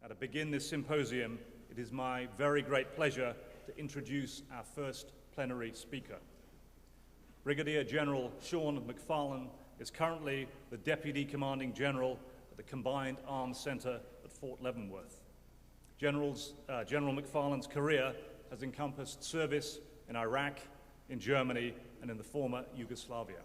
To begin this symposium, it is my very great pleasure to introduce our first plenary speaker. Brigadier General Sean MacFarland is currently the Deputy Commanding General at the Combined Arms Center at Fort Leavenworth. General MacFarland's career has encompassed service in Iraq, in Germany, and in the former Yugoslavia.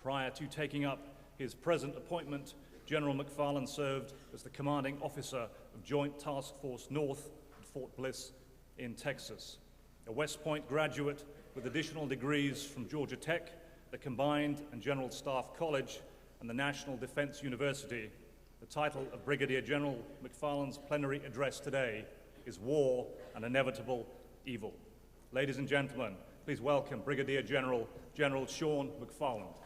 Prior to taking up his present appointment, General MacFarland served as the commanding officer of Joint Task Force North at Fort Bliss in Texas. A West Point graduate with additional degrees from Georgia Tech, the Combined and General Staff College, and the National Defense University, the title of Brigadier General MacFarland's plenary address today is War, an Inevitable Evil. Ladies and gentlemen, please welcome Brigadier General Sean MacFarland.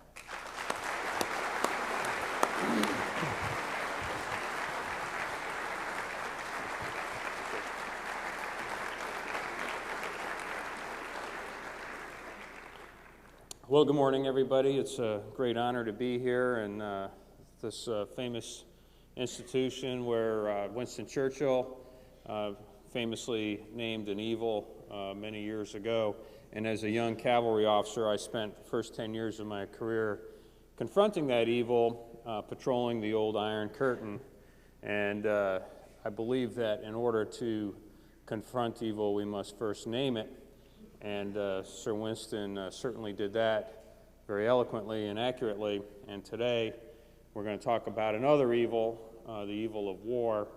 Well, good morning, everybody. It's a great honor to be here in this famous institution where Winston Churchill famously named an evil many years ago. And as a young cavalry officer, I spent the first 10 years of my career confronting that evil, patrolling the old Iron Curtain. And I believe that in order to confront evil, we must first name it. And Sir Winston certainly did that very eloquently and accurately. And today we're going to talk about another evil, the evil of war.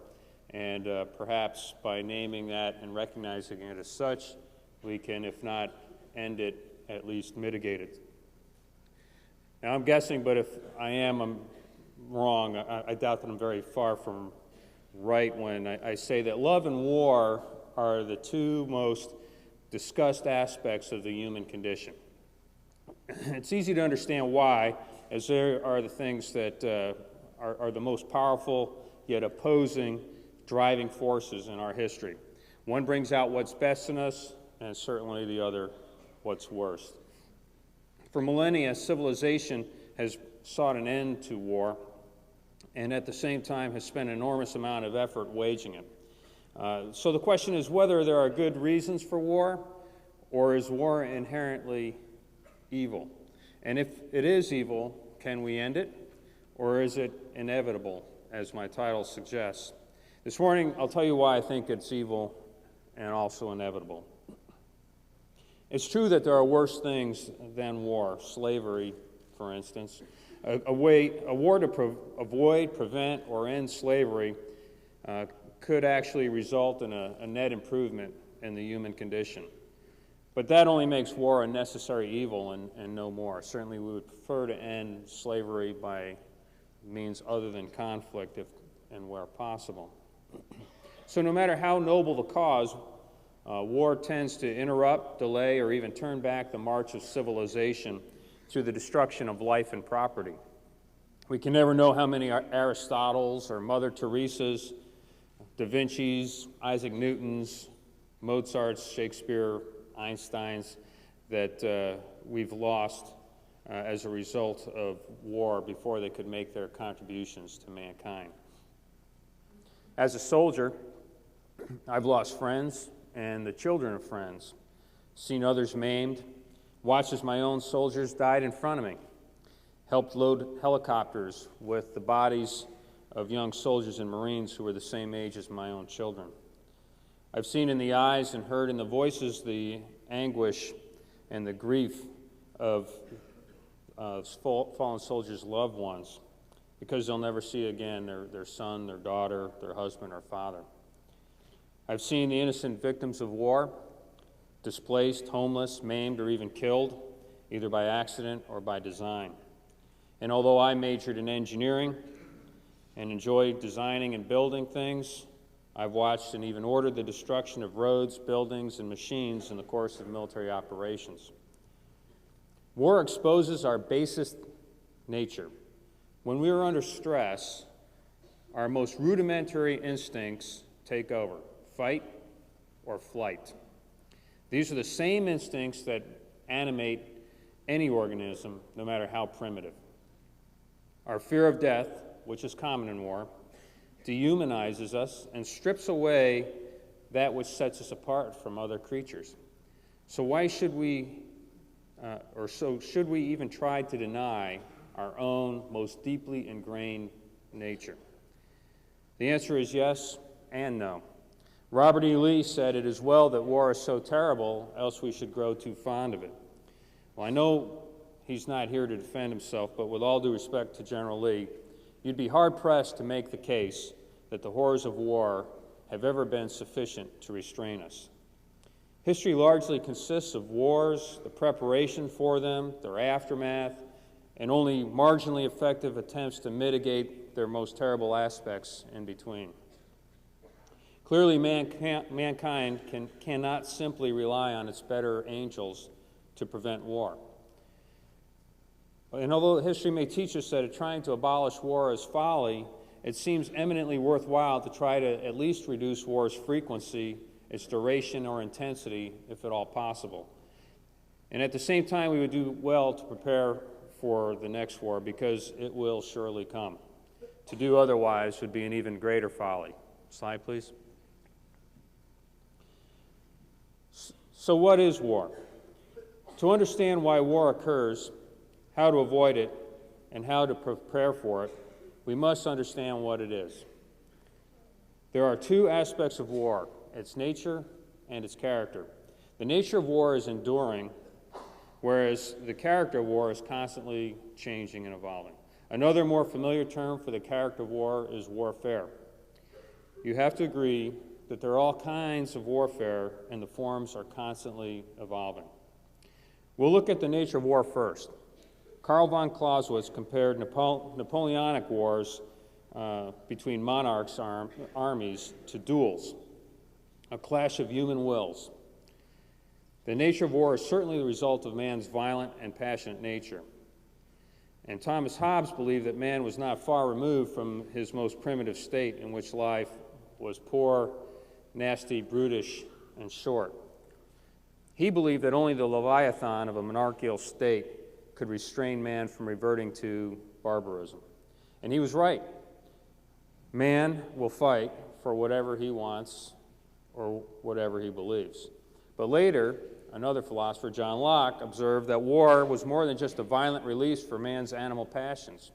And perhaps by naming that and recognizing it as such, we can, if not end it, at least mitigate it. Now I'm guessing, but if I am, I'm wrong. I doubt that I'm very far from right when I say that love and war are the two most discussed aspects of the human condition. It's easy to understand why, as there are the things that are the most powerful yet opposing driving forces in our history. One brings out what's best in us, and certainly the other what's worst. For millennia, civilization has sought an end to war, and at the same time has spent an enormous amount of effort waging it. So the question is whether there are good reasons for war, or is war inherently evil? And if it is evil, can we end it, or is it inevitable, as my title suggests? This morning, I'll tell you why I think it's evil and also inevitable. It's true that there are worse things than war, slavery, for instance. A war to avoid, prevent, or end slavery could actually result in a net improvement in the human condition. But that only makes war a necessary evil and no more. Certainly we would prefer to end slavery by means other than conflict if and where possible. So no matter how noble the cause, war tends to interrupt, delay, or even turn back the march of civilization through the destruction of life and property. We can never know how many Aristotles or Mother Teresa's, Da Vinci's, Isaac Newton's, Mozart's, Shakespeare, Einstein's that we've lost as a result of war before they could make their contributions to mankind. As a soldier, I've lost friends and the children of friends, seen others maimed, watched as my own soldiers died in front of me, helped load helicopters with the bodies of young soldiers and Marines who were the same age as my own children. I've seen in the eyes and heard in the voices the anguish and the grief of fallen soldiers' loved ones because they'll never see again their son, their daughter, their husband, or father. I've seen the innocent victims of war, displaced, homeless, maimed, or even killed, either by accident or by design. And although I majored in engineering and enjoyed designing and building things, I've watched and even ordered the destruction of roads, buildings, and machines in the course of military operations. War exposes our basest nature. When we are under stress, our most rudimentary instincts take over: fight or flight. These are the same instincts that animate any organism, no matter how primitive. Our fear of death, which is common in war, dehumanizes us, and strips away that which sets us apart from other creatures. So why should we, should we even try to deny our own most deeply ingrained nature? The answer is yes and no. Robert E. Lee said, "It is well that war is so terrible, else we should grow too fond of it." Well, I know he's not here to defend himself, but with all due respect to General Lee, you'd be hard-pressed to make the case that the horrors of war have ever been sufficient to restrain us. History largely consists of wars, the preparation for them, their aftermath, and only marginally effective attempts to mitigate their most terrible aspects in between. Clearly, mankind cannot simply rely on its better angels to prevent war. And although history may teach us that trying to abolish war is folly, it seems eminently worthwhile to try to at least reduce war's frequency, its duration or intensity, if at all possible. And at the same time, we would do well to prepare for the next war, because it will surely come. To do otherwise would be an even greater folly. Slide, please. So what is war? To understand why war occurs, how to avoid it, and how to prepare for it, we must understand what it is. There are two aspects of war: its nature and its character. The nature of war is enduring, whereas the character of war is constantly changing and evolving. Another more familiar term for the character of war is warfare. You have to agree that there are all kinds of warfare, and the forms are constantly evolving. We'll look at the nature of war first. Karl von Clausewitz compared Napoleonic wars between monarchs' armies to duels, a clash of human wills. The nature of war is certainly the result of man's violent and passionate nature. And Thomas Hobbes believed that man was not far removed from his most primitive state, in which life was poor, nasty, brutish, and short. He believed that only the Leviathan of a monarchical state could restrain man from reverting to barbarism. And he was right. Man will fight for whatever he wants or whatever he believes. But later, another philosopher, John Locke, observed that war was more than just a violent release for man's animal passions.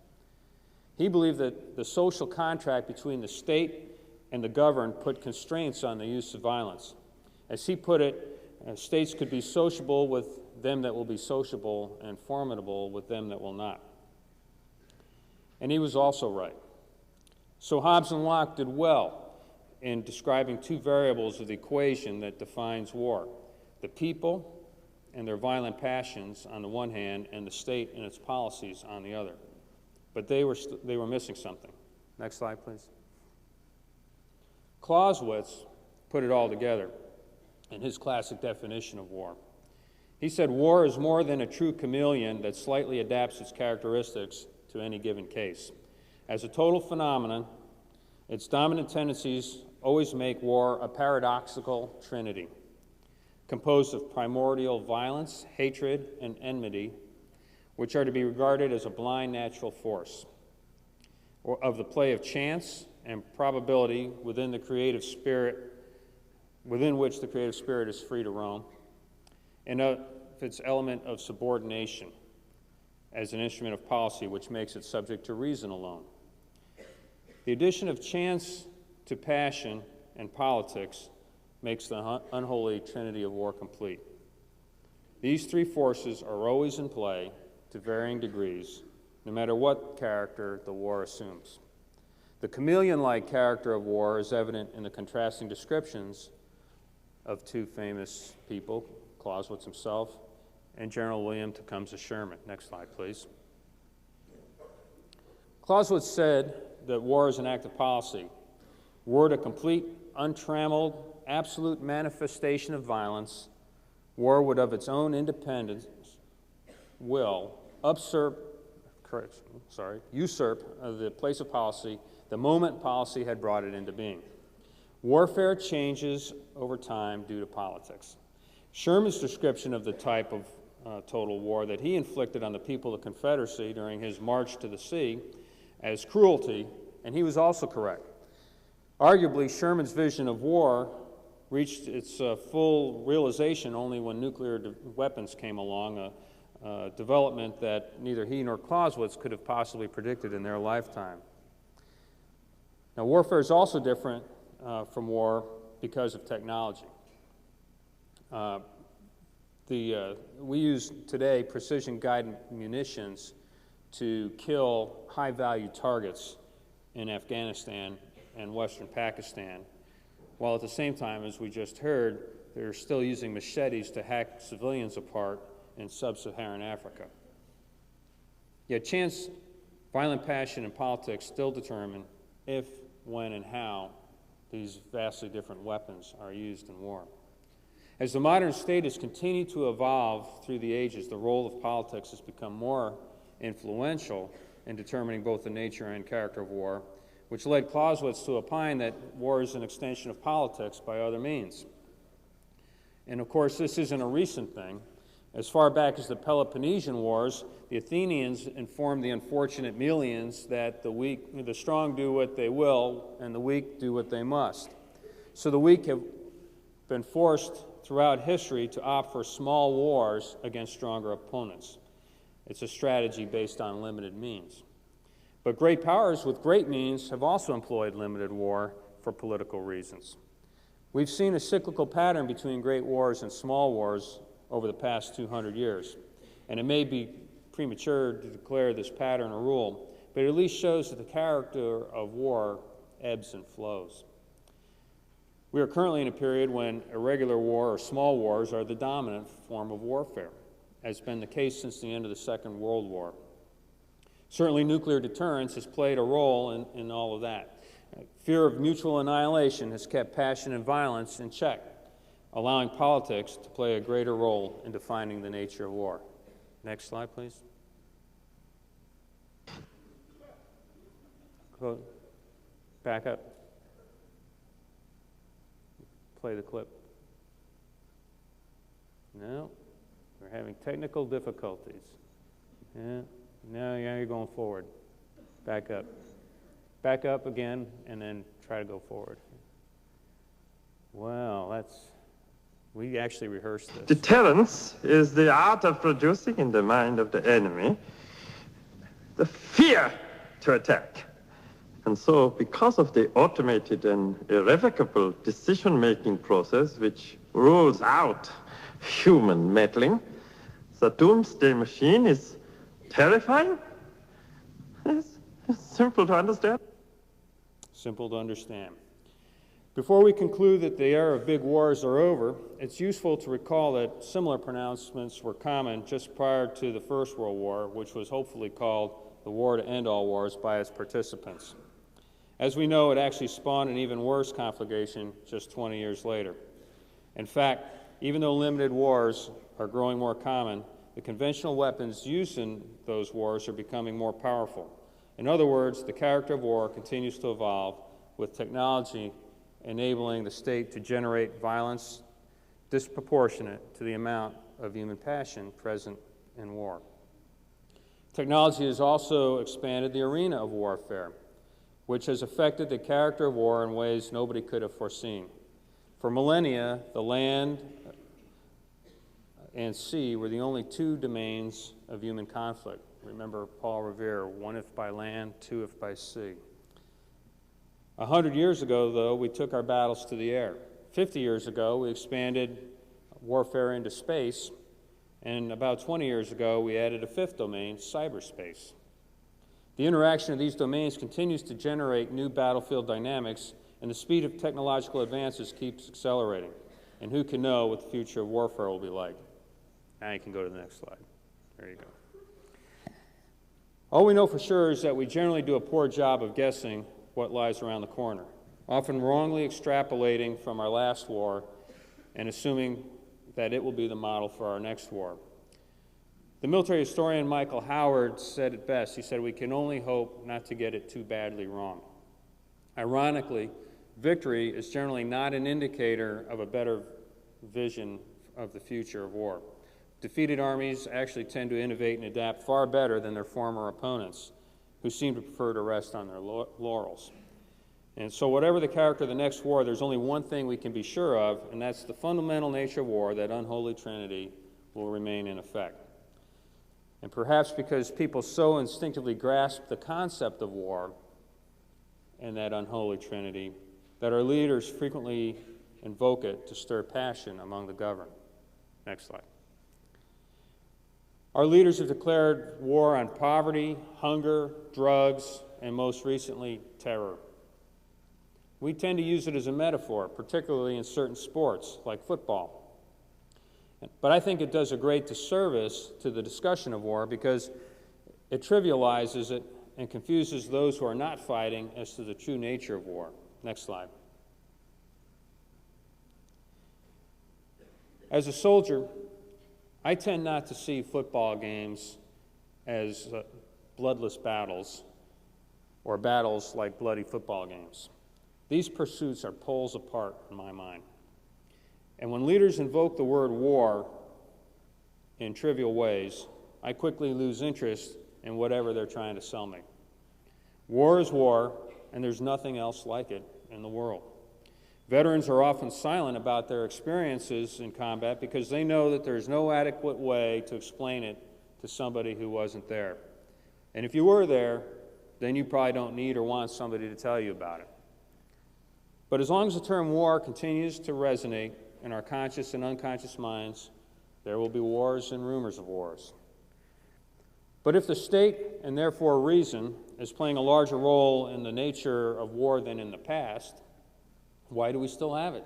He believed that the social contract between the state and the governed put constraints on the use of violence. As he put it, states could be sociable with them that will be sociable, and formidable with them that will not. And he was also right. So Hobbes and Locke did well in describing two variables of the equation that defines war: the people and their violent passions on the one hand, and the state and its policies on the other. But they were missing something. Next slide, please. Clausewitz put it all together in his classic definition of war. He said, "War is more than a true chameleon that slightly adapts its characteristics to any given case. As a total phenomenon, its dominant tendencies always make war a paradoxical trinity, composed of primordial violence, hatred, and enmity, which are to be regarded as a blind natural force, or of the play of chance and probability within which the creative spirit is free to roam, and of its element of subordination as an instrument of policy, which makes it subject to reason alone. The addition of chance to passion and politics makes the unholy trinity of war complete. These three forces are always in play to varying degrees, no matter what character the war assumes. The chameleon-like character of war is evident in the contrasting descriptions of two famous people, Clausewitz himself and General William Tecumseh Sherman. Next slide, please. Clausewitz said that war is an act of policy. Were a complete, untrammeled, absolute manifestation of violence, war would of its own independence will usurp the place of policy the moment policy had brought it into being. Warfare changes over time due to politics. Sherman's description of the type of total war that he inflicted on the people of the Confederacy during his march to the sea as cruelty, and he was also correct. Arguably, Sherman's vision of war reached its full realization only when nuclear weapons came along, a development that neither he nor Clausewitz could have possibly predicted in their lifetime. Now, warfare is also different from war because of technology. We use today precision-guided munitions to kill high-value targets in Afghanistan and western Pakistan, while at the same time, as we just heard, they're still using machetes to hack civilians apart in sub-Saharan Africa. Yet chance, violent passion, and politics still determine if, when, and how these vastly different weapons are used in war. As the modern state has continued to evolve through the ages, the role of politics has become more influential in determining both the nature and character of war, which led Clausewitz to opine that war is an extension of politics by other means. And of course, this isn't a recent thing. As far back as the Peloponnesian Wars, the Athenians informed the unfortunate Melians that the strong do what they will and the weak do what they must. So the weak have been forced throughout history to opt for small wars against stronger opponents. It's a strategy based on limited means. But great powers with great means have also employed limited war for political reasons. We've seen a cyclical pattern between great wars and small wars over the past 200 years. And it may be premature to declare this pattern a rule, but it at least shows that the character of war ebbs and flows. We are currently in a period when irregular war or small wars are the dominant form of warfare, as has been the case since the end of the Second World War. Certainly, nuclear deterrence has played a role in all of that. Fear of mutual annihilation has kept passion and violence in check, allowing politics to play a greater role in defining the nature of war. Next slide, please. Go back up. Play the clip. No, we're having technical difficulties. Yeah. Now you're going forward. Back up. Back up again, and then try to go forward. Well, we actually rehearsed this. Deterrence is the art of producing in the mind of the enemy the fear to attack. And so, because of the automated and irrevocable decision-making process which rules out human meddling, the Doomsday Machine is terrifying? It's simple to understand. Simple to understand. Before we conclude that the era of big wars are over, it's useful to recall that similar pronouncements were common just prior to the First World War, which was hopefully called the War to End All Wars by its participants. As we know, it actually spawned an even worse conflagration just 20 years later. In fact, even though limited wars are growing more common, the conventional weapons used in those wars are becoming more powerful. In other words, the character of war continues to evolve, with technology enabling the state to generate violence disproportionate to the amount of human passion present in war. Technology has also expanded the arena of warfare, which has affected the character of war in ways nobody could have foreseen. For millennia, the land and sea were the only two domains of human conflict. Remember Paul Revere, one if by land, two if by sea. 100 years ago, though, we took our battles to the air. 50 years ago, we expanded warfare into space, and about 20 years ago, we added a fifth domain, cyberspace. The interaction of these domains continues to generate new battlefield dynamics, and the speed of technological advances keeps accelerating. And who can know what the future of warfare will be like? Now you can go to the next slide. There you go. All we know for sure is that we generally do a poor job of guessing what lies around the corner, often wrongly extrapolating from our last war and assuming that it will be the model for our next war. The military historian Michael Howard said it best. He said, "We can only hope not to get it too badly wrong." Ironically, victory is generally not an indicator of a better vision of the future of war. Defeated armies actually tend to innovate and adapt far better than their former opponents, who seem to prefer to rest on their laurels. And so whatever the character of the next war, there's only one thing we can be sure of, and that's the fundamental nature of war, that unholy trinity will remain in effect. And perhaps because people so instinctively grasp the concept of war and that unholy trinity, that our leaders frequently invoke it to stir passion among the governed. Next slide. Our leaders have declared war on poverty, hunger, drugs, and most recently, terror. We tend to use it as a metaphor, particularly in certain sports, like football. But I think it does a great disservice to the discussion of war because it trivializes it and confuses those who are not fighting as to the true nature of war. Next slide. As a soldier, I tend not to see football games as bloodless battles or battles like bloody football games. These pursuits are poles apart in my mind. And when leaders invoke the word war in trivial ways, I quickly lose interest in whatever they're trying to sell me. War is war, and there's nothing else like it in the world. Veterans are often silent about their experiences in combat because they know that there's no adequate way to explain it to somebody who wasn't there. And if you were there, then you probably don't need or want somebody to tell you about it. But as long as the term war continues to resonate in our conscious and unconscious minds, there will be wars and rumors of wars. But if the state, and therefore reason, is playing a larger role in the nature of war than in the past, why do we still have it?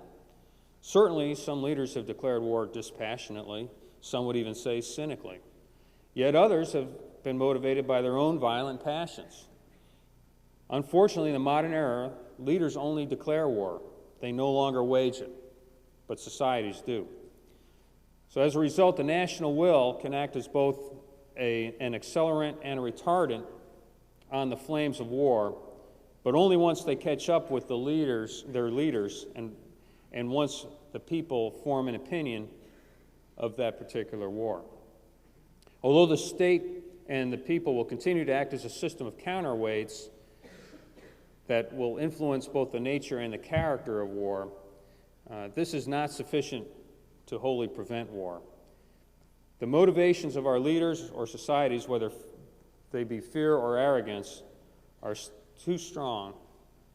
Certainly, some leaders have declared war dispassionately, some would even say cynically. Yet others have been motivated by their own violent passions. Unfortunately, in the modern era, leaders only declare war. They no longer wage it, but societies do. So as a result, the national will can act as both an accelerant and a retardant on the flames of war, but only once they catch up with their leaders, and once the people form an opinion of that particular war. Although the state and the people will continue to act as a system of counterweights that will influence both the nature and the character of war, this is not sufficient to wholly prevent war. The motivations of our leaders or societies, whether they be fear or arrogance, are too strong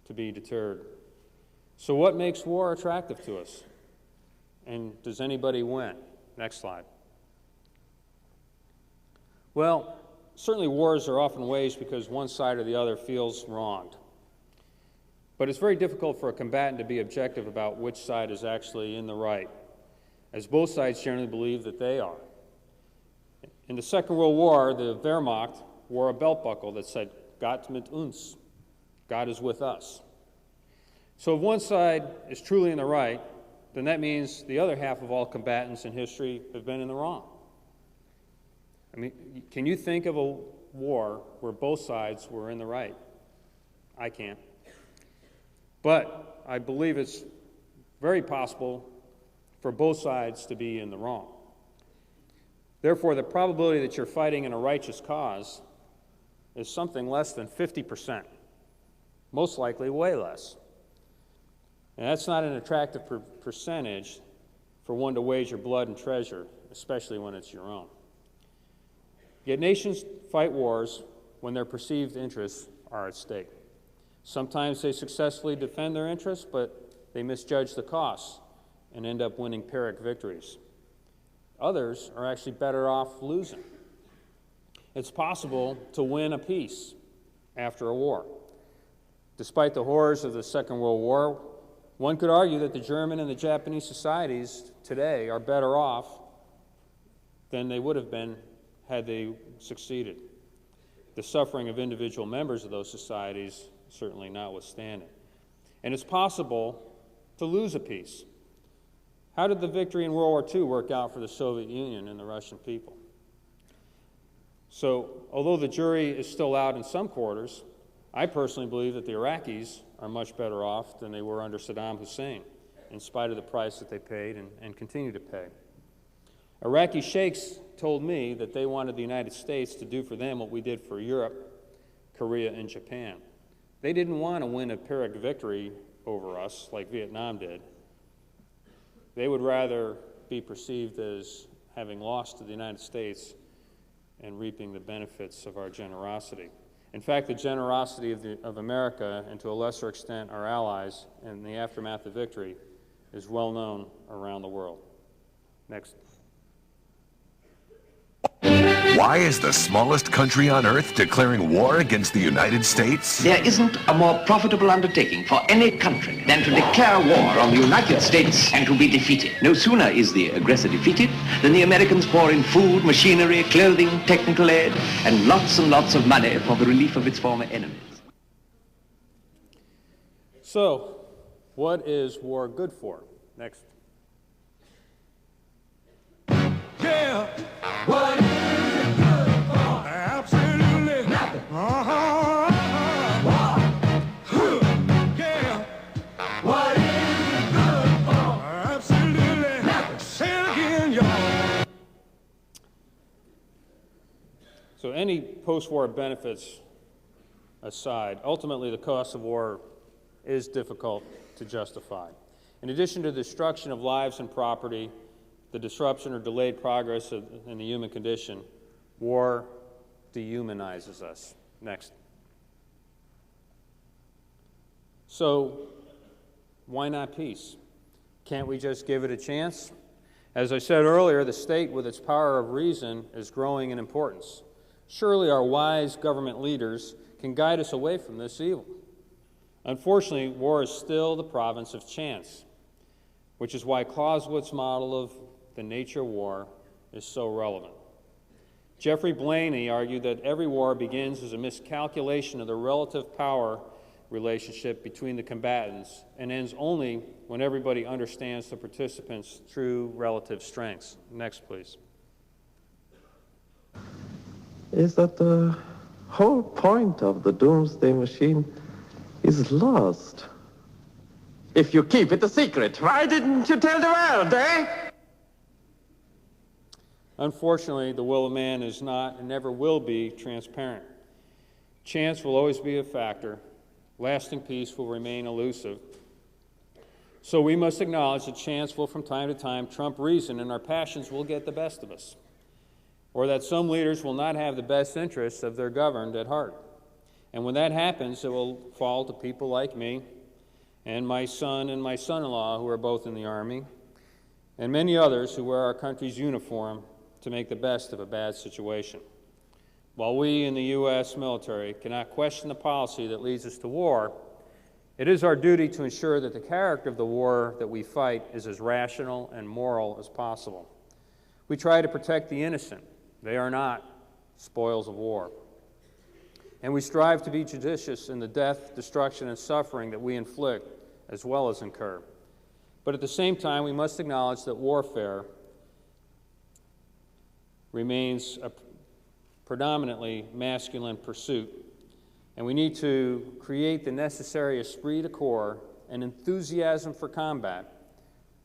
to be deterred. So what makes war attractive to us? And does anybody win? Next slide. Well, certainly wars are often waged because one side or the other feels wronged. But it's very difficult for a combatant to be objective about which side is actually in the right, as both sides generally believe that they are. In the Second World War, the Wehrmacht wore a belt buckle that said, Gott mit uns, God is with us. So if one side is truly in the right, then that means the other half of all combatants in history have been in the wrong. I mean, can you think of a war where both sides were in the right? I can't. But I believe it's very possible for both sides to be in the wrong. Therefore, the probability that you're fighting in a righteous cause is something less than 50%, most likely way less. And that's not an attractive percentage for one to wager blood and treasure, especially when it's your own. Yet nations fight wars when their perceived interests are at stake. Sometimes they successfully defend their interests, but they misjudge the costs and end up winning Pyrrhic victories. Others are actually better off losing. It's possible to win a peace after a war. Despite the horrors of the Second World War, one could argue that the German and the Japanese societies today are better off than they would have been had they succeeded. The suffering of individual members of those societies certainly notwithstanding. And it's possible to lose a peace. How did the victory in World War II work out for the Soviet Union and the Russian people? So, although the jury is still out in some quarters, I personally believe that the Iraqis are much better off than they were under Saddam Hussein, in spite of the price that they paid and continue to pay. Iraqi sheikhs told me that they wanted the United States to do for them what we did for Europe, Korea, and Japan, They didn't want to win a Pyrrhic victory over us like Vietnam did. They would rather be perceived as having lost to the United States and reaping the benefits of our generosity. In fact, the generosity of America, and to a lesser extent our allies, in the aftermath of victory, is well known around the world. Next. Why is the smallest country on earth declaring war against the United States? There isn't a more profitable undertaking for any country than to declare war on the United States and to be defeated. No sooner is the aggressor defeated than the Americans pour in food, machinery, clothing, technical aid, and lots of money for the relief of its former enemies. So, what is war good for? Next. Yeah, what is it good for? Absolutely nothing. Yeah, what is it good for? Absolutely nothing. Say it again, y'all. So any post-war benefits aside, ultimately the cost of war is difficult to justify. In addition to the destruction of lives and property, the disruption or delayed progress in the human condition, war dehumanizes us. Next. So, why not peace? Can't we just give it a chance? As I said earlier, the state, with its power of reason, is growing in importance. Surely our wise government leaders can guide us away from this evil. Unfortunately, war is still the province of chance, which is why Clausewitz's model of the nature of war is so relevant. Jeffrey Blaney argued that every war begins as a miscalculation of the relative power relationship between the combatants and ends only when everybody understands the participants' true relative strengths. Next, please. Is that the whole point of the Doomsday Machine is lost. If you keep it a secret, why didn't you tell the world, eh? Unfortunately, the will of man is not and never will be transparent. Chance will always be a factor. Lasting peace will remain elusive. So we must acknowledge that chance will from time to time trump reason, and our passions will get the best of us. Or that some leaders will not have the best interests of their governed at heart. And when that happens, it will fall to people like me and my son-in-law, who are both in the Army, and many others who wear our country's uniform to make the best of a bad situation. While we in the U.S. military cannot question the policy that leads us to war, it is our duty to ensure that the character of the war that we fight is as rational and moral as possible. We try to protect the innocent. They are not spoils of war. And we strive to be judicious in the death, destruction, and suffering that we inflict as well as incur. But at the same time, we must acknowledge that warfare remains a predominantly masculine pursuit, and we need to create the necessary esprit de corps and enthusiasm for combat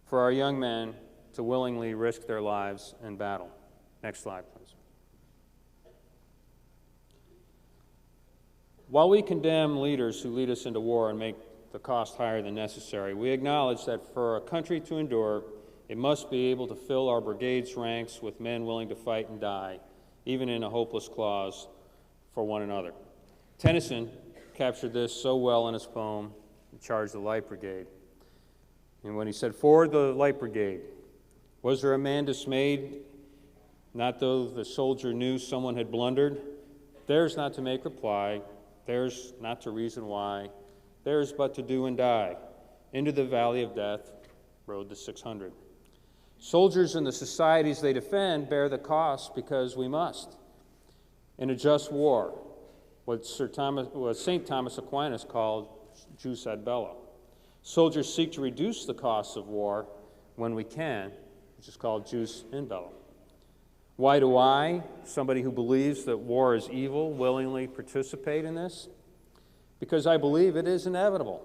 for our young men to willingly risk their lives in battle. Next slide, please. While we condemn leaders who lead us into war and make the cost higher than necessary, we acknowledge that for a country to endure, it must be able to fill our brigade's ranks with men willing to fight and die, even in a hopeless cause for one another. Tennyson captured this so well in his poem, Charge the Light Brigade. And when he said, "Forward the Light Brigade, was there a man dismayed, not though the soldier knew someone had blundered? Theirs not to make reply, theirs not to reason why, theirs but to do and die. Into the valley of death rode the 600. Soldiers and the societies they defend bear the cost because we must. In a just war, what St. Thomas Aquinas called jus ad bello. Soldiers seek to reduce the costs of war when we can, which is called jus in bello. Why do I, somebody who believes that war is evil, willingly participate in this? Because I believe it is inevitable,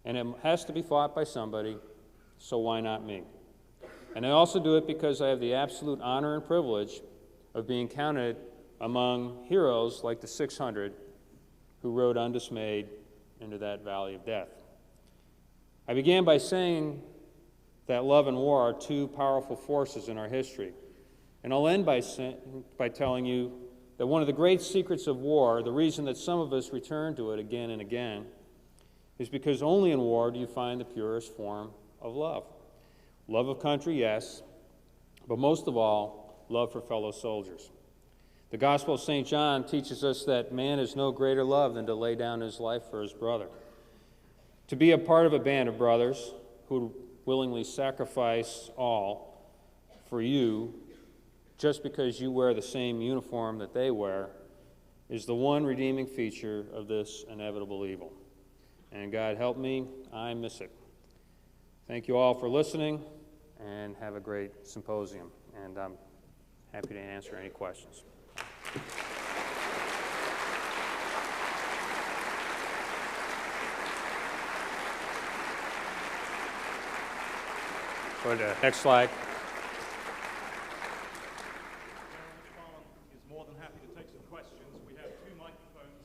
and it has to be fought by somebody, so why not me? And I also do it because I have the absolute honor and privilege of being counted among heroes like the 600 who rode undismayed into that valley of death. I began by saying that love and war are two powerful forces in our history. And I'll end by telling you that one of the great secrets of war, the reason that some of us return to it again and again, is because only in war do you find the purest form of love. Love of country, yes, but most of all, love for fellow soldiers. The Gospel of St. John teaches us that man has no greater love than to lay down his life for his brother. To be a part of a band of brothers who willingly sacrifice all for you just because you wear the same uniform that they wear is the one redeeming feature of this inevitable evil. And God help me, I miss it. Thank you all for listening, and have a great symposium. And I'm happy to answer any questions. Go to the next slide. MacFarland is more than happy to take some questions. We have 2 microphones.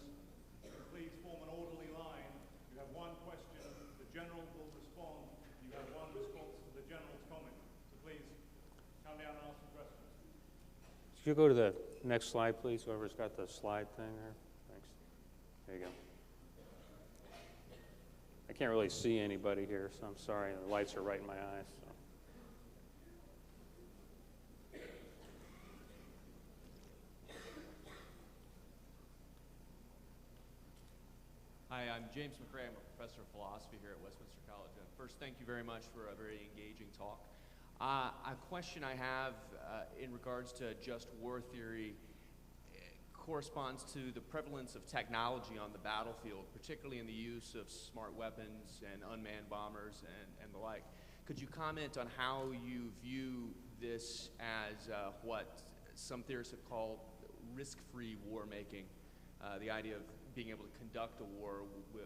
Please form an orderly line. You have 1 question, the general will respond. You have 1 response to the general's comment. So please come down and ask some questions. Could you go to the next slide, please? Whoever's got the slide thing there. Thanks. There you go. I can't really see anybody here, so I'm sorry. The lights are right in my eyes. So. Hi, I'm James McRae. I'm a professor of philosophy here at Westminster College. First, thank you very much for a very engaging talk. A question I have in regards to just war theory corresponds to the prevalence of technology on the battlefield, particularly in the use of smart weapons and unmanned bombers and the like. Could you comment on how you view this as what some theorists have called risk-free war making, the idea of being able to conduct a war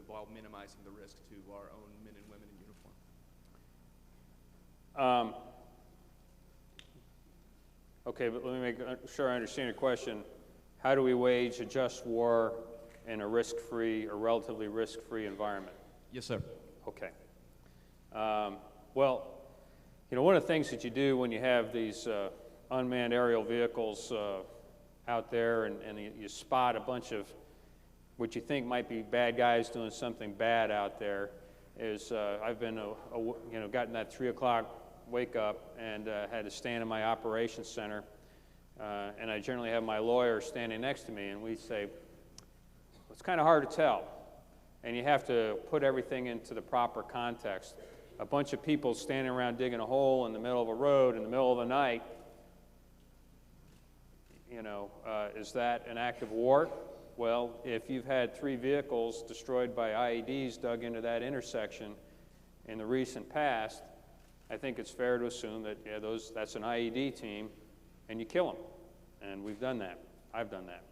while minimizing the risk to our own men and women in uniform? Okay, but let me make sure I understand your question. How do we wage a just war in a risk-free or relatively risk-free environment? Yes, sir. Okay. Well, you know, one of the things that you do when you have these unmanned aerial vehicles out there and you spot a bunch of what you think might be bad guys doing something bad out there is I've been, gotten that 3 o'clock wake up and had to stand in my operations center. And I generally have my lawyer standing next to me, and we say, well, it's kind of hard to tell. And you have to put everything into the proper context. A bunch of people standing around digging a hole in the middle of a road in the middle of the night, is that an act of war? Well, if you've had 3 vehicles destroyed by IEDs dug into that intersection in the recent past, I think it's fair to assume that, that's an IED team, and you kill them. And we've done that. I've done that.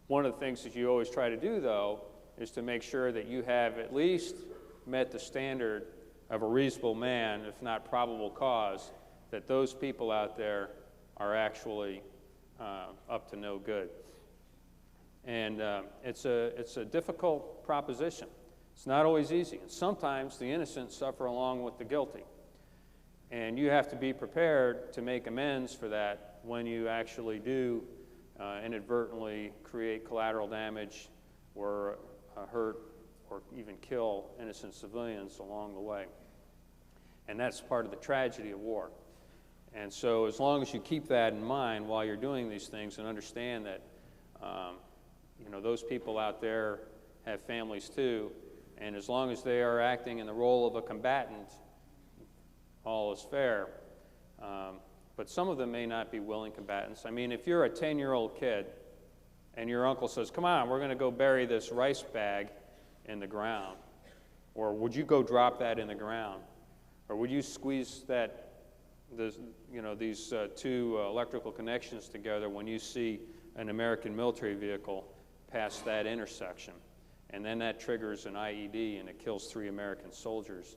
One of the things that you always try to do, though, is to make sure that you have at least met the standard of a reasonable man, if not probable cause, that those people out there are actually up to no good. And it's a difficult proposition. It's not always easy. And sometimes the innocent suffer along with the guilty. And you have to be prepared to make amends for that when you actually do inadvertently create collateral damage or hurt or even kill innocent civilians along the way. And that's part of the tragedy of war. And so as long as you keep that in mind while you're doing these things and understand that those people out there have families too, and as long as they are acting in the role of a combatant, all is fair. But some of them may not be willing combatants. I mean, if you're a 10-year-old kid and your uncle says, come on, we're going to go bury this rice bag in the ground, or would you go drop that in the ground? Or would you squeeze these 2 electrical connections together when you see an American military vehicle pass that intersection? And then that triggers an IED and it kills 3 American soldiers.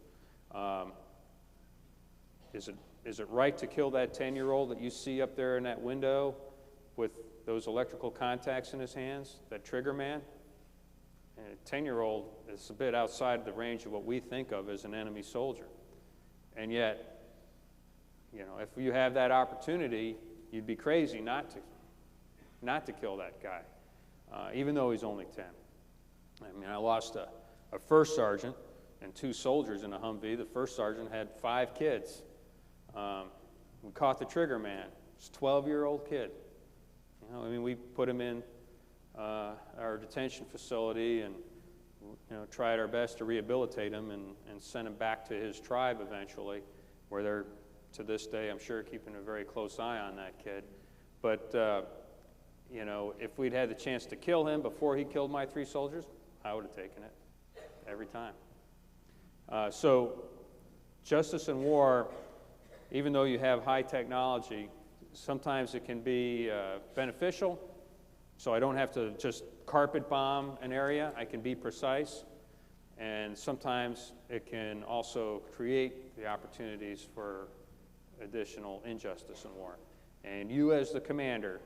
Is it right to kill that 10-year-old that you see up there in that window with those electrical contacts in his hands, that trigger man, and a 10-year-old is a bit outside the range of what we think of as an enemy soldier. And yet, you know, if you have that opportunity, you'd be crazy not to kill that guy, even though he's only 10. I mean, I lost a first sergeant and 2 soldiers in a Humvee. The first sergeant had 5 kids. We caught the trigger man. It's a 12-year-old kid. You know, I mean, we put him in our detention facility and, you know, tried our best to rehabilitate him and send him back to his tribe eventually, where they're, to this day, I'm sure, keeping a very close eye on that kid. But, you know, if we'd had the chance to kill him before he killed my 3 soldiers, I would have taken it every time. So justice in war, even though you have high technology, sometimes it can be beneficial. So I don't have to just carpet bomb an area. I can be precise. And sometimes it can also create the opportunities for additional injustice in war. And you as the commander,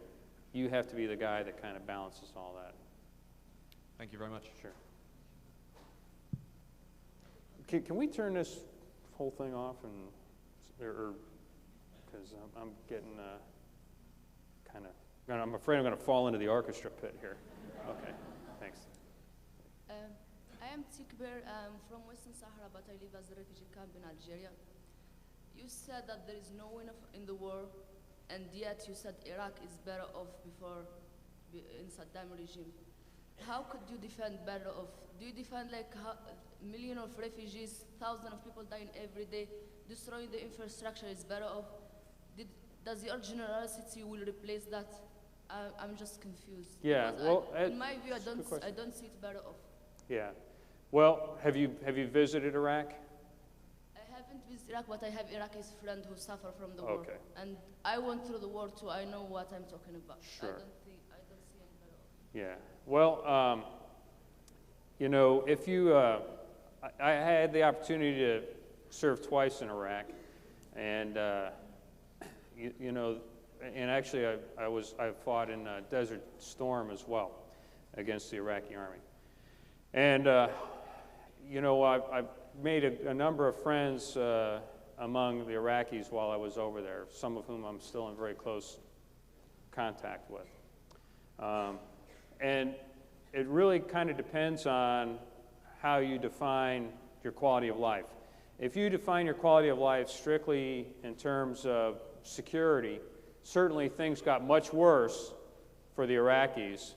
you have to be the guy that kind of balances all that. Thank you very much. Sure. Can we turn this whole thing off, and because I'm getting kind of, I'm afraid I'm going to fall into the orchestra pit here. Okay, thanks. I am Tikber. I'm from Western Sahara, but I live as a refugee camp in Algeria. You said that there is no win in the war, and yet you said Iraq is better off before in Saddam regime. How could you defend better off? Do you defend like millions of refugees, thousands of people dying every day, destroying the infrastructure is better off? Does your generosity will replace that? I'm just confused. Yeah, well, in my view, I don't see it better off. Yeah, well, have you visited Iraq? I haven't visited Iraq, but I have Iraqis friends who suffer from the war. Okay. And I went through the war too. I know what I'm talking about. Sure. I don't see any better off. Yeah. Well, you know, if you, I had the opportunity to serve twice in Iraq, and you know, and actually I fought in Desert Storm as well against the Iraqi army, and you know, I made a number of friends among the Iraqis while I was over there, some of whom I'm still in very close contact with. And it really kind of depends on how you define your quality of life. If you define your quality of life strictly in terms of security, certainly things got much worse for the Iraqis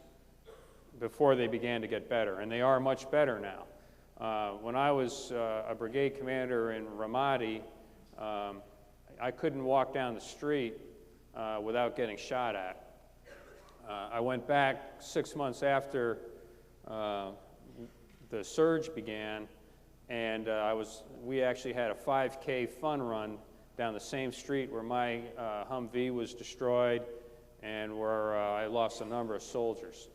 before they began to get better, and they are much better now. When I was a brigade commander in Ramadi, I couldn't walk down the street without getting shot at. I went back 6 months after the surge began, and we actually had a 5K fun run down the same street where my Humvee was destroyed and where I lost a number of soldiers,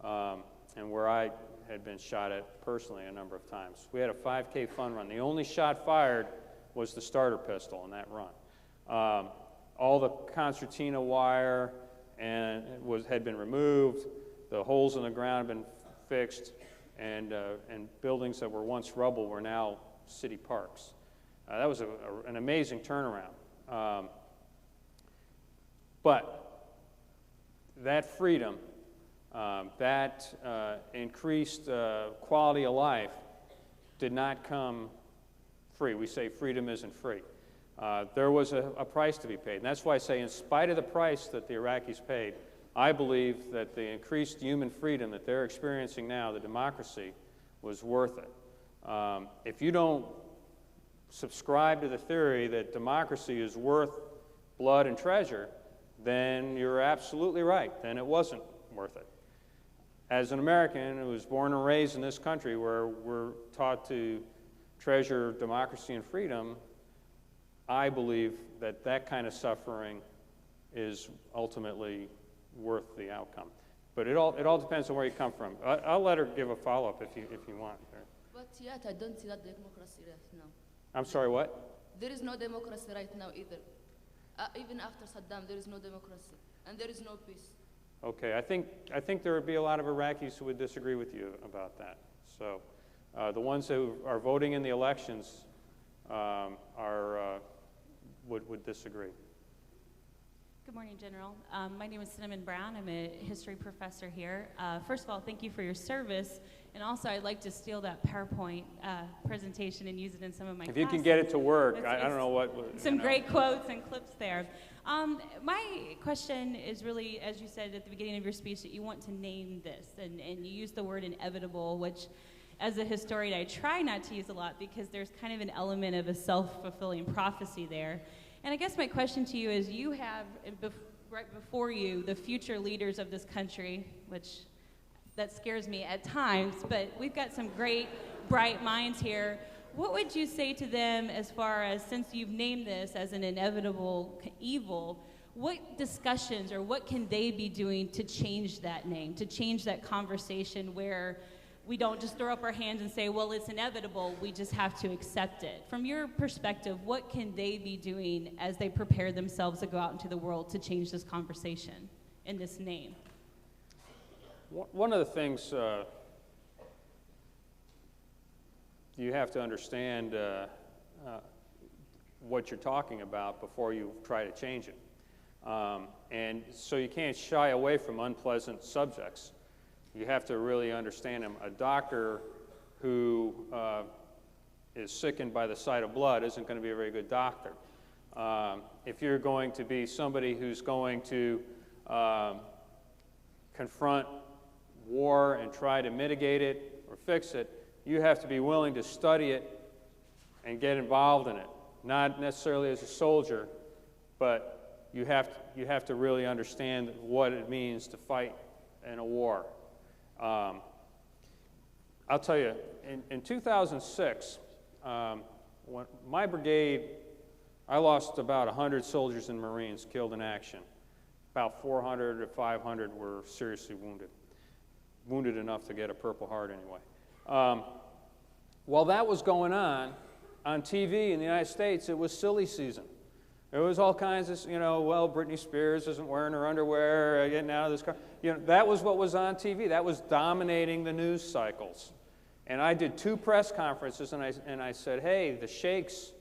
and where I had been shot at personally a number of times. We had a 5K fun run. The only shot fired was the starter pistol in that run. All the concertina wire had been removed, the holes in the ground had been fixed, and buildings that were once rubble were now city parks. That was an amazing turnaround. But that freedom, that increased quality of life did not come free. We say freedom isn't free. There was a price to be paid. And that's why I say, in spite of the price that the Iraqis paid, I believe that the increased human freedom that they're experiencing now, the democracy, was worth it. If you don't subscribe to the theory that democracy is worth blood and treasure, then you're absolutely right. Then it wasn't worth it. As an American who was born and raised in this country where we're taught to treasure democracy and freedom, I believe that that kind of suffering is ultimately worth the outcome. But it all depends on where you come from. I'll let her give a follow-up if you want. But yet I don't see that democracy right now. I'm sorry, what? There is no democracy right now either. Even after Saddam, there is no democracy, and there is no peace. Okay, I think there would be a lot of Iraqis who would disagree with you about that. So the ones who are voting in the elections would disagree. Good morning, General. My name is Cinnamon Brown. I'm a history professor here. First of all, thank you for your service. And also, I'd like to steal that PowerPoint presentation and use it in some of my classes. If you can get it to work, I don't know what. Some great quotes and clips there. My question is really, as you said at the beginning of your speech, that you want to name this. And you use the word inevitable, which, as a historian, I try not to use a lot because there's kind of an element of a self-fulfilling prophecy there. And I guess my question to you is, you have right before you the future leaders of this country, which that scares me at times, but we've got some great, bright minds here. What would you say to them as far as, since you've named this as an inevitable evil, what discussions or what can they be doing to change that name, to change that conversation where we don't just throw up our hands and say, well, it's inevitable, we just have to accept it? From your perspective, what can they be doing as they prepare themselves to go out into the world to change this conversation in this name? One of the things you have to understand what you're talking about before you try to change it. And so you can't shy away from unpleasant subjects. You have to really understand them. A doctor who is sickened by the sight of blood isn't going to be a very good doctor. If you're going to be somebody who's going to confront war and try to mitigate it or fix it, you have to be willing to study it and get involved in it. Not necessarily as a soldier, but you have to really understand what it means to fight in a war. I'll tell you, in 2006, when my brigade, I lost about 100 soldiers and Marines killed in action. About 400 or 500 were seriously wounded. Wounded enough to get a Purple Heart anyway. While that was going on TV in the United States, it was silly season. There was all kinds of, well, Britney Spears isn't wearing her underwear, getting out of this car. That was what was on TV. That was dominating the news cycles. And I did 2 press conferences, and I said, hey, the sheikhs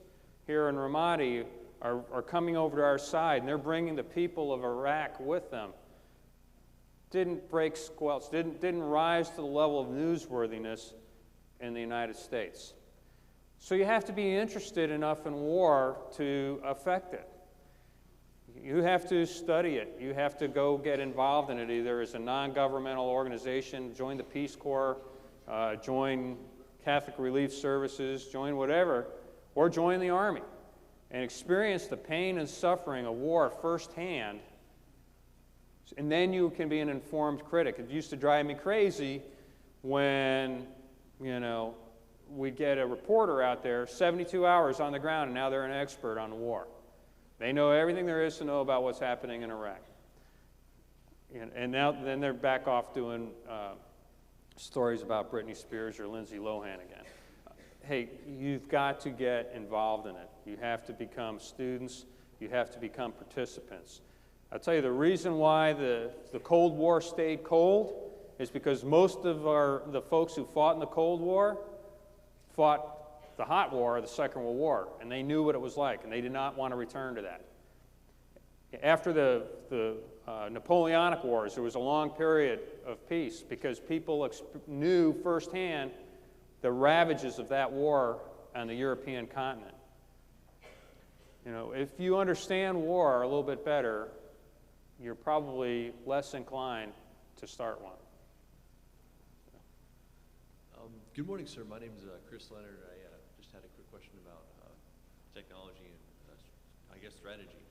here in Ramadi are coming over to our side, and they're bringing the people of Iraq with them. Didn't break squelch, didn't rise to the level of newsworthiness in the United States. So you have to be interested enough in war to affect it. You have to study it. You have to go get involved in it, either as a non-governmental organization, join the Peace Corps, join Catholic Relief Services, join whatever, or join the Army and experience the pain and suffering of war firsthand, and then you can be an informed critic. It used to drive me crazy when, we'd get a reporter out there 72 hours on the ground, and now they're an expert on war. They know everything there is to know about what's happening in Iraq. And then they're back off doing stories about Britney Spears or Lindsay Lohan again. Hey, you've got to get involved in it. You have to become students. You have to become participants. I'll tell you, the reason why the Cold War stayed cold is because most of the folks who fought in the Cold War fought the hot war, the Second World War, and they knew what it was like, and they did not want to return to that. After the Napoleonic Wars, there was a long period of peace because people knew firsthand the ravages of that war on the European continent. If you understand war a little bit better, you're probably less inclined to start one. Good morning, sir. My name is Chris Leonard. I just had a quick question about technology and, I guess, strategy.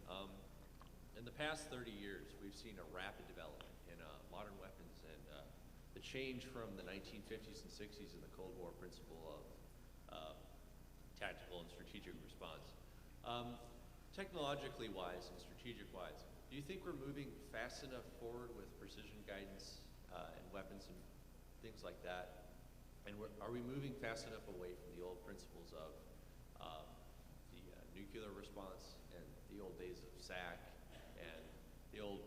In the past 30 years, we've seen a rapid development in modern weapons and the change from the 1950s and 60s in the Cold War principle of tactical and strategic response. Technologically wise and strategic wise, do you think we're moving fast enough forward with precision guidance and weapons and things like that? And are we moving fast enough away from the old principles of the nuclear response and the old days of SAC and the old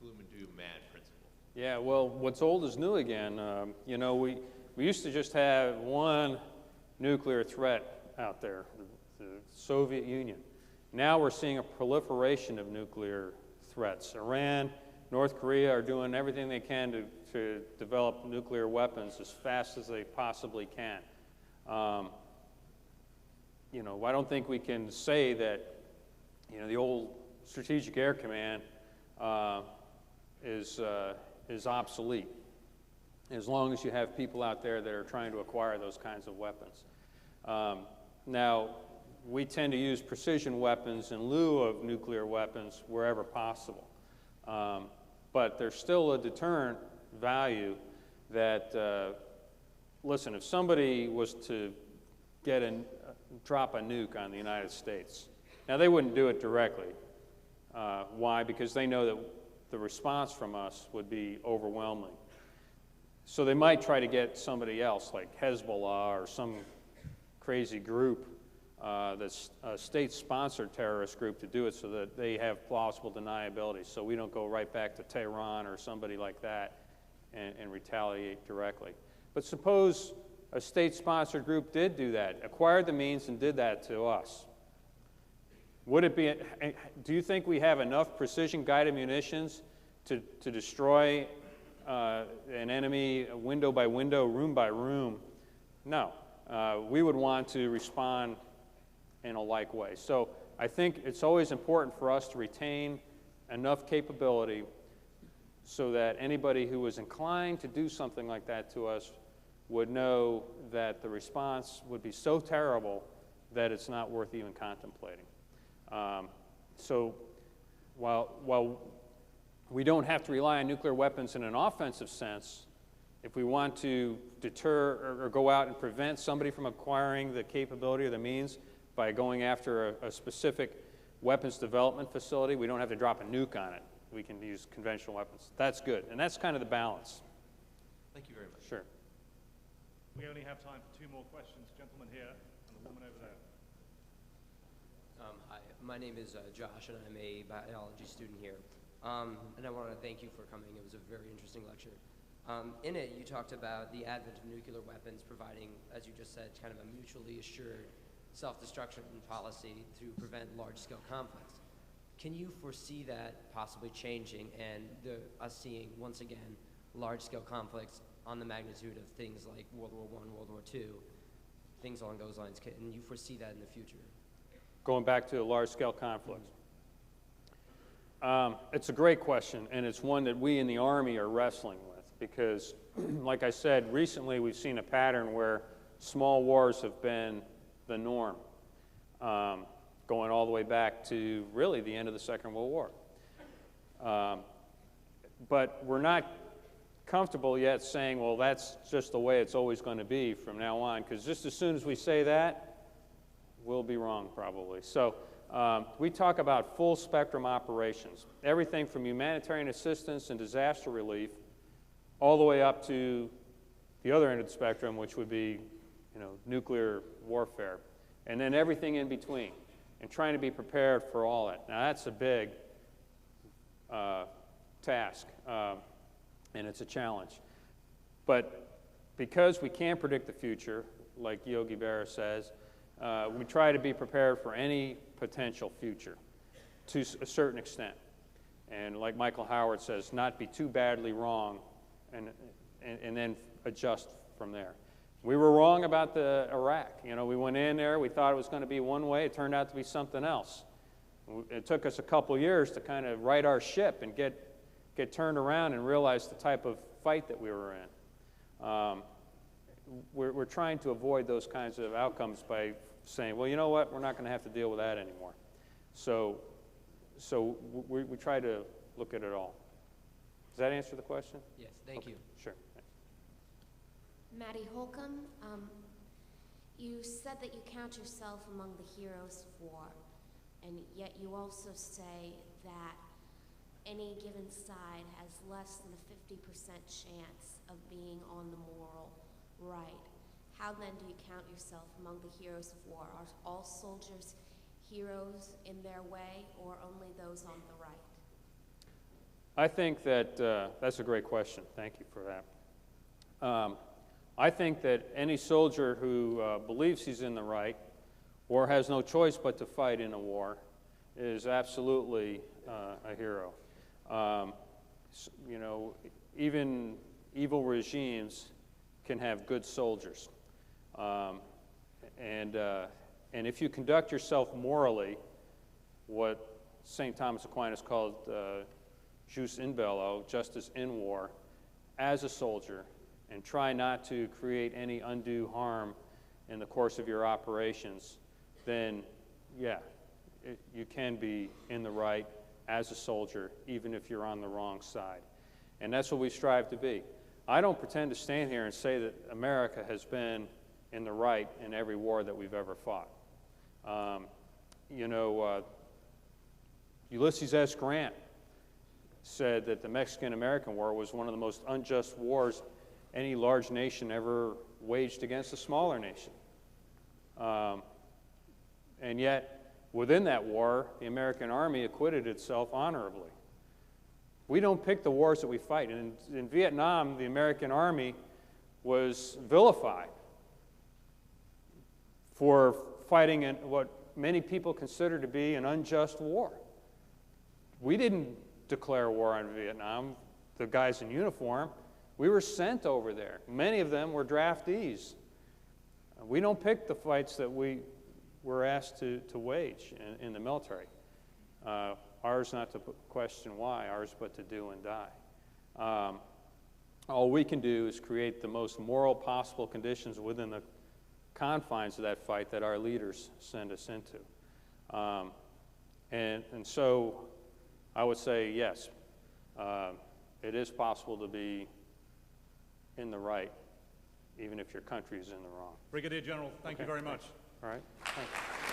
gloom and doom mad principle. Yeah, well, what's old is new again. You know, we used to just have one nuclear threat out there, the Soviet Union. Now we're seeing a proliferation of nuclear threats. Iran, North Korea are doing everything they can to develop nuclear weapons as fast as they possibly can. You know, I don't think we can say that, you know, the old Strategic Air Command is obsolete, as long as you have people out there that are trying to acquire those kinds of weapons. Now, we tend to use precision weapons in lieu of nuclear weapons wherever possible. But there's still a deterrent value that, listen, if somebody was to drop a nuke on the United States, now they wouldn't do it directly. Why? Because they know that the response from us would be overwhelming. So they might try to get somebody else, like Hezbollah or some crazy group that's a state-sponsored terrorist group, to do it so that they have plausible deniability, so we don't go right back to Tehran or somebody like that and retaliate directly. But suppose a state-sponsored group did do that, acquired the means and did that to us. Would it be, do you think we have enough precision-guided munitions to destroy an enemy window by window, room by room? No. We would want to respond in a like way. So I think it's always important for us to retain enough capability so that anybody who is inclined to do something like that to us would know that the response would be so terrible that it's not worth even contemplating. So while we don't have to rely on nuclear weapons in an offensive sense, if we want to deter or go out and prevent somebody from acquiring the capability or the means by going after a specific weapons development facility, we don't have to drop a nuke on it. We can use conventional weapons. That's good, and that's kind of the balance. Thank you very much. Sure. We only have time for 2 more questions. Gentleman here and the woman over there. Hi, my name is Josh, and I'm a biology student here. And I want to thank you for coming. It was a very interesting lecture. In it, you talked about the advent of nuclear weapons providing, as you just said, kind of a mutually assured self-destruction policy to prevent large-scale conflicts. Can you foresee that possibly changing and us seeing, once again, large-scale conflicts on the magnitude of things like World War I, World War II, things along those lines? Can you foresee that in the future? Going back to the large-scale conflicts. It's a great question, and it's one that we in the Army are wrestling with because, like I said, recently we've seen a pattern where small wars have been the norm, going all the way back to really the end of the Second World War. But we're not comfortable yet saying, well, that's just the way it's always going to be from now on, because just as soon as we say that, we'll be wrong probably. So we talk about full spectrum operations, everything from humanitarian assistance and disaster relief all the way up to the other end of the spectrum, which would be, you know, nuclear warfare, and then everything in between, and trying to be prepared for all that. Now that's a big task, and it's a challenge. But because we can't predict the future, like Yogi Berra says, we try to be prepared for any potential future to a certain extent. And like Michael Howard says, not be too badly wrong and then adjust from there. We were wrong about the Iraq. You know, we went in there, we thought it was going to be one way, it turned out to be something else. It took us a couple years to kind of right our ship and get turned around and realize the type of fight that we were in. We're trying to avoid those kinds of outcomes by saying, well, you know what, we're not going to have to deal with that anymore. So we try to look at it all. Does that answer the question? Yes, thank you. Sure. Maddie Holcomb, you said that you count yourself among the heroes of war, and yet you also say that any given side has less than a 50% chance of being on the moral right. How then do you count yourself among the heroes of war? Are all soldiers heroes in their way, or only those on the right? I think that that's a great question. Thank you for that. I think that any soldier who believes he's in the right or has no choice but to fight in a war is absolutely a hero. You know, even evil regimes can have good soldiers. And if you conduct yourself morally, what St. Thomas Aquinas called jus in bello, justice in war, as a soldier, and try not to create any undue harm in the course of your operations, then, yeah, you can be in the right as a soldier, even if you're on the wrong side. And that's what we strive to be. I don't pretend to stand here and say that America has been in the right in every war that we've ever fought. You know, Ulysses S. Grant said that the Mexican-American War was one of the most unjust wars any large nation ever waged against a smaller nation. And yet, within that war, the American Army acquitted itself honorably. We don't pick the wars that we fight. And in Vietnam, the American Army was vilified for fighting in what many people consider to be an unjust war. We didn't declare war on Vietnam, the guys in uniform. We were sent over there. Many of them were draftees. We don't pick the fights that we were asked to wage in the military. Ours not to question why, ours but to do and die. All we can do is create the most moral possible conditions within the confines of that fight that our leaders send us into. And so I would say, yes, it is possible to be in the right, even if your country is in the wrong. Brigadier General, thank you very much. All right. Thank you.